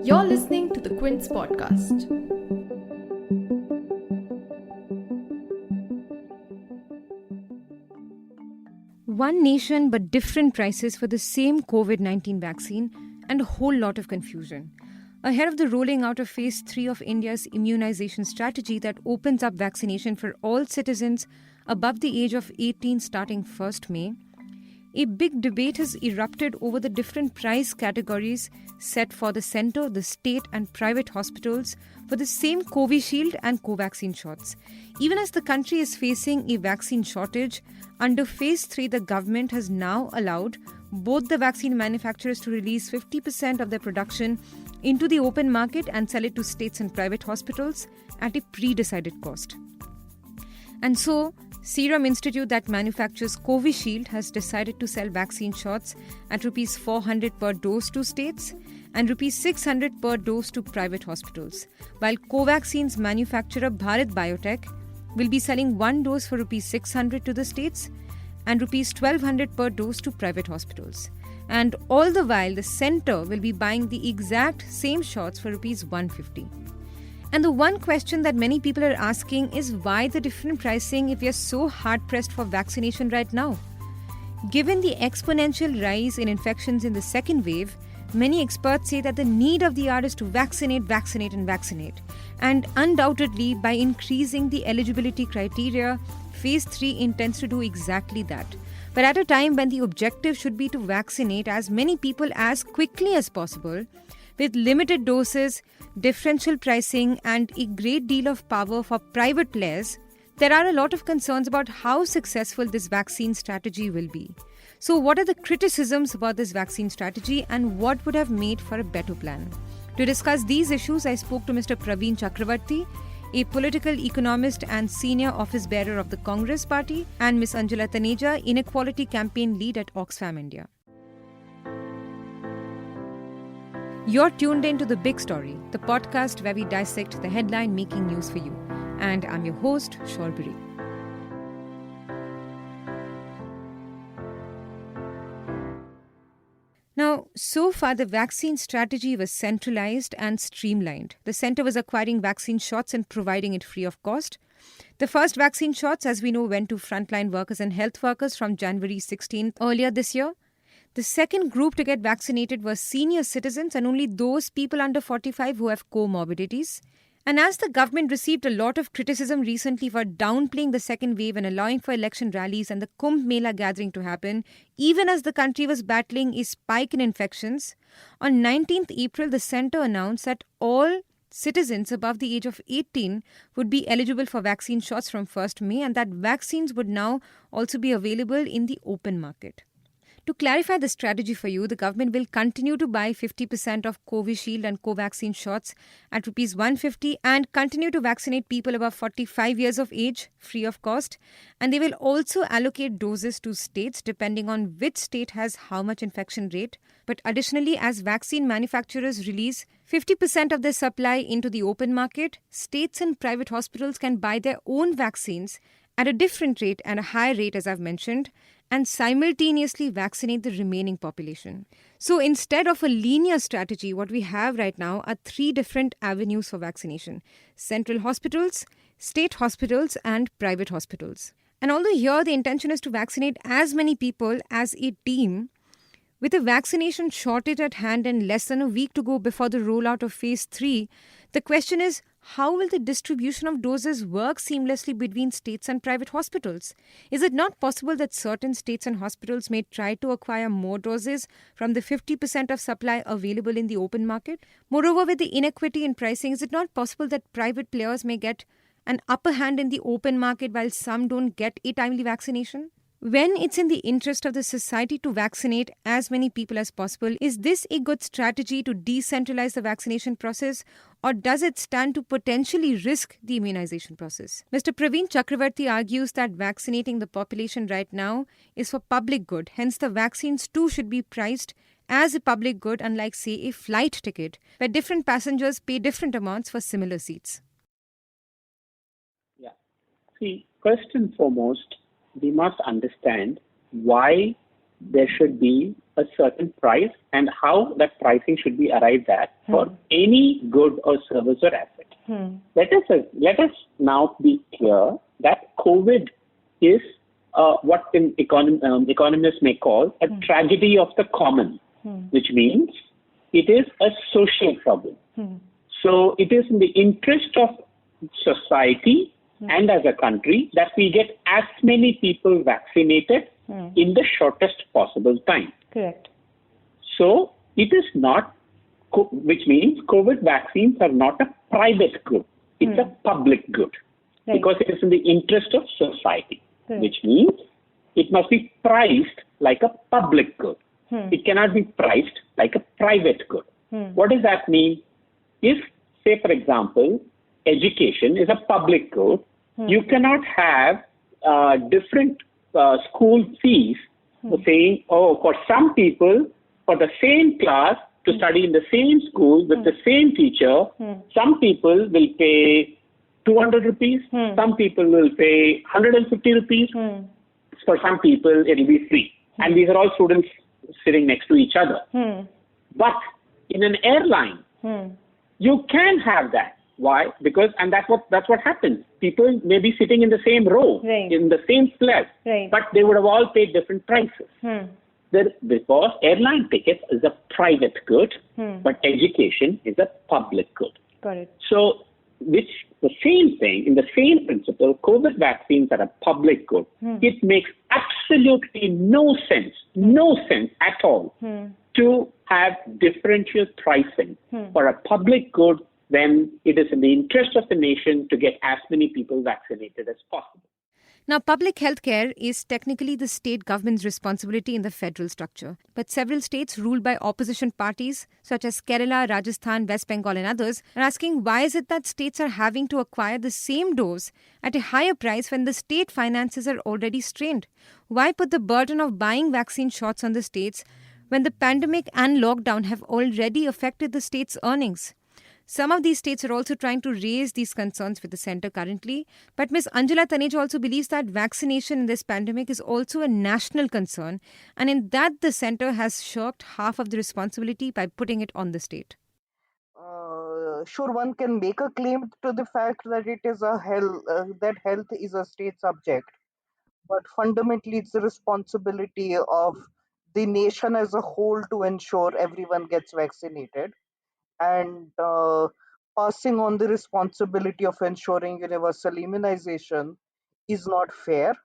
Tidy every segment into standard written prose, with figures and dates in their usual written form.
You're listening to the Quint podcast. One nation but different prices for the same COVID-19 vaccine and a whole lot of confusion. Ahead of the rolling out of Phase 3 of India's immunization strategy that opens up vaccination for all citizens above the age of 18 starting 1st May, a big debate has erupted over the different price categories set for the centre, the state and private hospitals for the same Covishield and Covaxin shots. Even as the country is facing a vaccine shortage, under Phase 3 the government has now allowed both the vaccine manufacturers to release 50% of their production into the open market and sell it to states and private hospitals at a pre-decided cost. And so, Serum Institute that manufactures Covishield has decided to sell vaccine shots at Rs 400 per dose to states and Rs 600 per dose to private hospitals, while Covaxin's manufacturer Bharat Biotech will be selling one dose for Rs 600 to the states and Rs 1200 per dose to private hospitals. And all the while, the centre will be buying the exact same shots for Rs 150. And the one question that many people are asking is why the different pricing if we are so hard-pressed for vaccination right now? Given the exponential rise in infections in the second wave, many experts say that the need of the hour is to vaccinate. And undoubtedly, by increasing the eligibility criteria, Phase 3 intends to do exactly that. But at a time when the objective should be to vaccinate as many people as quickly as possible, with limited doses, differential pricing, and a great deal of power for private players, there are a lot of concerns about how successful this vaccine strategy will be. So, what are the criticisms about this vaccine strategy and what would have made for a better plan? To discuss these issues, I spoke to Mr. Praveen Chakravarti, a political economist and senior office bearer of the Congress Party, and Ms. Anjula Taneja, Inequality Campaign Lead at Oxfam India. You're tuned in to The Big Story, the podcast where we dissect the headline making news for you. And I'm your host, Shorbari. Now, so far the vaccine strategy was centralized and streamlined. The centre was acquiring vaccine shots and providing it free of cost. The first vaccine shots, as we know, went to frontline workers and health workers from January 16th earlier this year. The second group to get vaccinated were senior citizens and only those people under 45 who have comorbidities. And as the government received a lot of criticism recently for downplaying the second wave and allowing for election rallies and the Kumbh Mela gathering to happen, even as the country was battling a spike in infections, on 19th April, the centre announced that all citizens above the age of 18 would be eligible for vaccine shots from 1st May and that vaccines would now also be available in the open market. To clarify the strategy for you, the government will continue to buy 50% of Covishield and Covaxin shots at Rs 150 and continue to vaccinate people above 45 years of age free of cost. And they will also allocate doses to states depending on which state has how much infection rate. But additionally, as vaccine manufacturers release 50% of their supply into the open market, states and private hospitals can buy their own vaccines at a different rate and a higher rate, as I've mentioned, and simultaneously vaccinate the remaining population. So instead of a linear strategy, what we have right now are three different avenues for vaccination: central hospitals, state hospitals, and private hospitals. And although here the intention is to vaccinate as many people as a team, with a vaccination shortage at hand and less than a week to go before the rollout of Phase 3, the question is, how will the distribution of doses work seamlessly between states and private hospitals? Is it not possible that certain states and hospitals may try to acquire more doses from the 50% of supply available in the open market? Moreover, with the inequity in pricing, is it not possible that private players may get an upper hand in the open market while some don't get a timely vaccination? When it's in the interest of the society to vaccinate as many people as possible, is this a good strategy to decentralize the vaccination process, or does it stand to potentially risk the immunization process? Mr. Praveen Chakravarti argues that vaccinating the population right now is for public good. Hence, the vaccines too should be priced as a public good, unlike, say, a flight ticket, where different passengers pay different amounts for similar seats. Yeah. See, first and foremost, we must understand why there should be a certain price and how that pricing should be arrived at for any good or service or asset. Let us now be clear that COVID is what economists may call a tragedy of the common, which means it is a social problem. So it is in the interest of society and as a country that we get as many people vaccinated in the shortest possible time. Correct. So it is not, which means COVID vaccines are not a private good. It's a public good because it is in the interest of society, which means it must be priced like a public good. It cannot be priced like a private good. What does that mean? If, say, for example, education is a public good, you cannot have different school fees saying, oh, for some people, for the same class, to study in the same school with the same teacher, some people will pay 200 rupees, some people will pay 150 rupees, for some people it will be free. And these are all students sitting next to each other. But in an airline, you can have that. Why? Because, and that's what happens. People may be sitting in the same row, in the same flat, but they would have all paid different prices. Because airline tickets is a private good, but education is a public good. Got it. So, which the same thing, in the same principle, COVID vaccines are a public good. It makes absolutely no sense at all to have differential pricing for a public good when it is in the interest of the nation to get as many people vaccinated as possible. Now, public health care is technically the state government's responsibility in the federal structure. But several states ruled by opposition parties, such as Kerala, Rajasthan, West Bengal and others, are asking why is it that states are having to acquire the same dose at a higher price when the state finances are already strained? Why put the burden of buying vaccine shots on the states when the pandemic and lockdown have already affected the state's earnings? Some of these states are also trying to raise these concerns with the centre currently. But Ms. Anjula Taneja also believes that vaccination in this pandemic is also a national concern. And in that, the centre has shirked half of the responsibility by putting it on the state. Sure, one can make a claim to the fact that it is that health is a state subject. But fundamentally, it's the responsibility of the nation as a whole to ensure everyone gets vaccinated. And passing on the responsibility of ensuring universal immunization is not fair,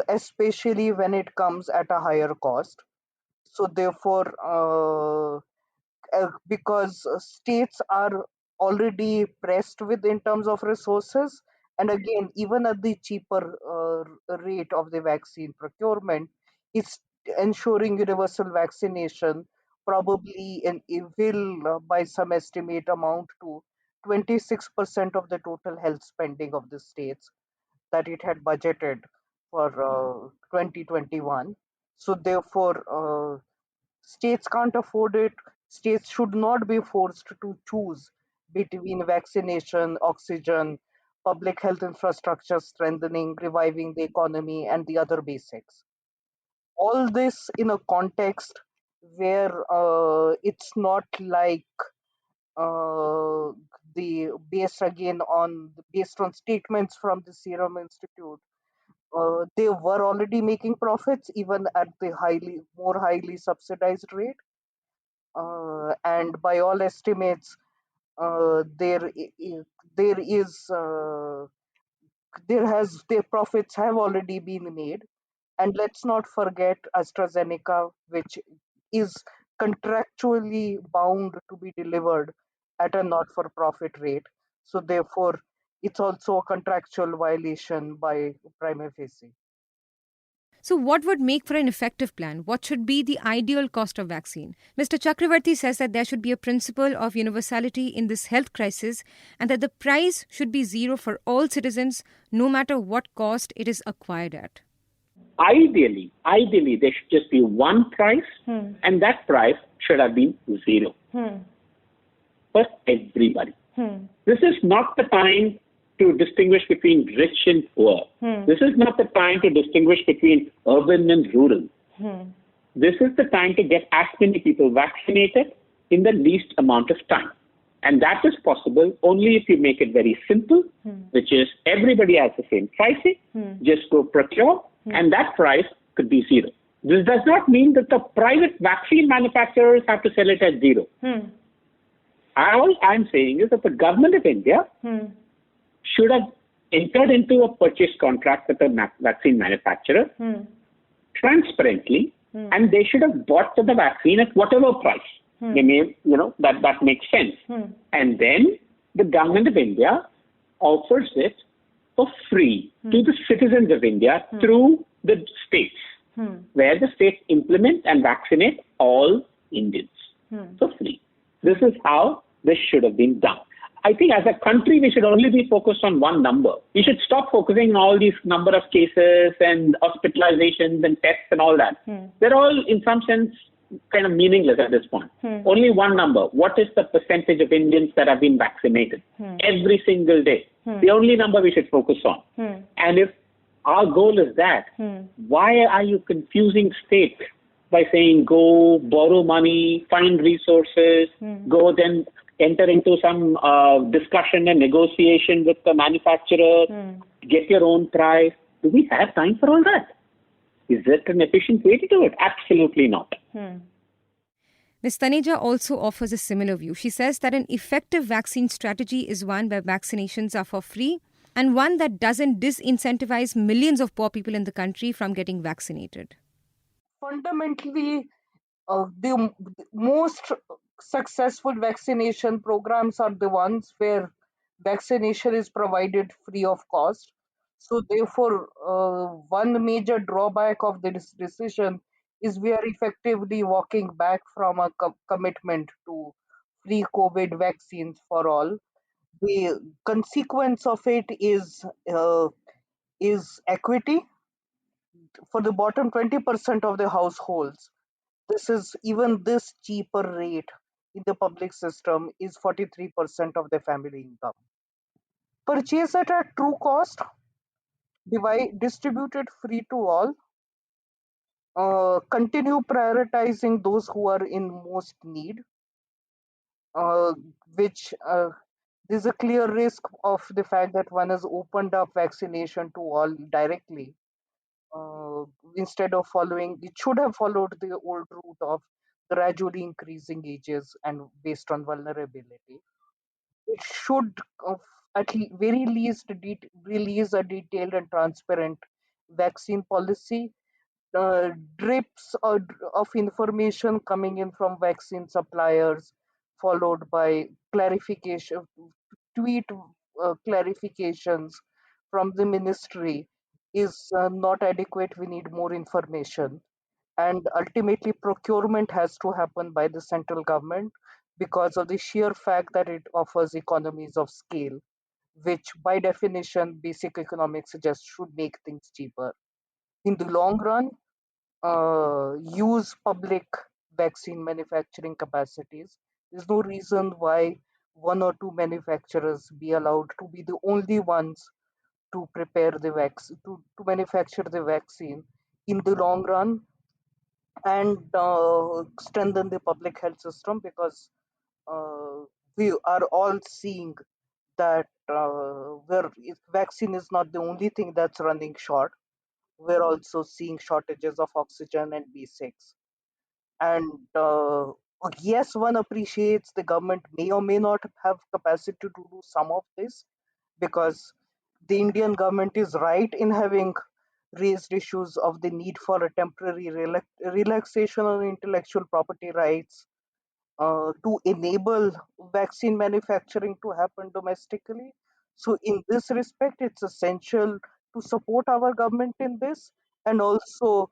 especially when it comes at a higher cost. So therefore, because states are already pressed with in terms of resources, and again, even at the cheaper rate of the vaccine procurement, it's ensuring universal vaccination probably it will by some estimate amount to 26% of the total health spending of the states that it had budgeted for 2021. So therefore, states can't afford it. States should not be forced to choose between vaccination, oxygen, public health infrastructure strengthening, reviving the economy, and the other basics. All this in a context where it's not like the based on statements from the Serum Institute. They were already making profits even at the more highly subsidized rate. And by all estimates, there is their profits have already been made. And let's not forget AstraZeneca, which is contractually bound to be delivered at a not-for-profit rate. So therefore, it's also a contractual violation by prima facie. So what would make for an effective plan? What should be the ideal cost of vaccine? Mr. Chakravarti says that there should be a principle of universality in this health crisis and that the price should be zero for all citizens, no matter what cost it is acquired at. Ideally, there should just be one price, and that price should have been zero for everybody. This is not the time to distinguish between rich and poor. This is not the time to distinguish between urban and rural. this is the time to get as many people vaccinated in the least amount of time. And that is possible only if you make it very simple, which is everybody has the same pricing, just go procure, and that price could be zero. This does not mean that the private vaccine manufacturers have to sell it at zero. All I'm saying is that the government of India should have entered into a purchase contract with the vaccine manufacturer transparently, and they should have bought the vaccine at whatever price. They may, that makes sense. And then the government of India offers it for free to the citizens of India through the states, where the states implement and vaccinate all Indians for free. This is how this should have been done. I think as a country, we should only be focused on one number. We should stop focusing on all these number of cases and hospitalizations and tests and all that. They're all, in some sense, kind of meaningless at this point. Only one number. What is the percentage of Indians that have been vaccinated every single day? The only number we should focus on. And if our goal is that, why are you confusing states by saying go borrow money, find resources, go then enter into some discussion and negotiation with the manufacturer, get your own price? Do we have time for all that? Is it an efficient way to do it? Absolutely not. Ms. Taneja also offers a similar view. She says that an effective vaccine strategy is one where vaccinations are for free and one that doesn't disincentivize millions of poor people in the country from getting vaccinated. Fundamentally, the most successful vaccination programs are the ones where vaccination is provided free of cost. So therefore, one major drawback of this decision is we are effectively walking back from a commitment to free COVID vaccines for all. The consequence of it is equity for the bottom 20% of the households. This cheaper rate in the public system is 43% of the family income. Purchase it at true cost, distribute it free to all, continue prioritizing those who are in most need, which there's a clear risk of the fact that one has opened up vaccination to all directly. Instead of it should have followed the old route of gradually increasing ages and based on vulnerability. It should, at very least, release a detailed and transparent vaccine policy, drips of information coming in from vaccine suppliers, followed by clarification, tweet clarifications from the ministry is not adequate. We need more information. And ultimately, procurement has to happen by the central government because of the sheer fact that it offers economies of scale, which by definition, basic economics suggests should make things cheaper. In the long run, use public vaccine manufacturing capacities. There's no reason why one or two manufacturers be allowed to be the only ones to prepare the vaccine, to manufacture the vaccine in the long run and strengthen the public health system, because we are all seeing that vaccine is not the only thing that's running short. We're also seeing shortages of oxygen and B6. And yes, one appreciates the government may or may not have capacity to do some of this, because the Indian government is right in having raised issues of the need for a temporary relaxation on intellectual property rights to enable vaccine manufacturing to happen domestically. So, in this respect, it's essential to support our government in this and also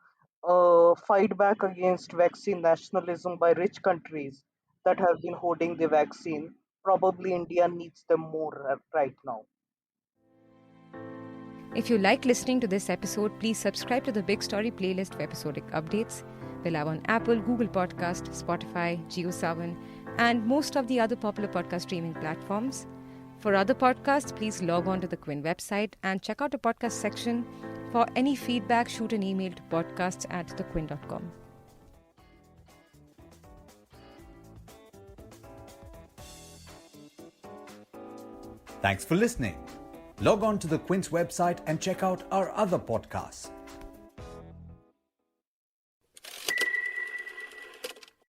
fight back against vaccine nationalism by rich countries that have been hoarding the vaccine. Probably India needs them more right now. If you like listening to this episode, please subscribe to the Big Story playlist for episodic updates. We're live on Apple, Google Podcast, Spotify, JioSaavn, and most of the other popular podcast streaming platforms. For other podcasts, please log on to the Quint website and check out the podcast section. For any feedback, shoot an email to podcasts@thequint.com. Thanks for listening. Log on to the Quint's website and check out our other podcasts.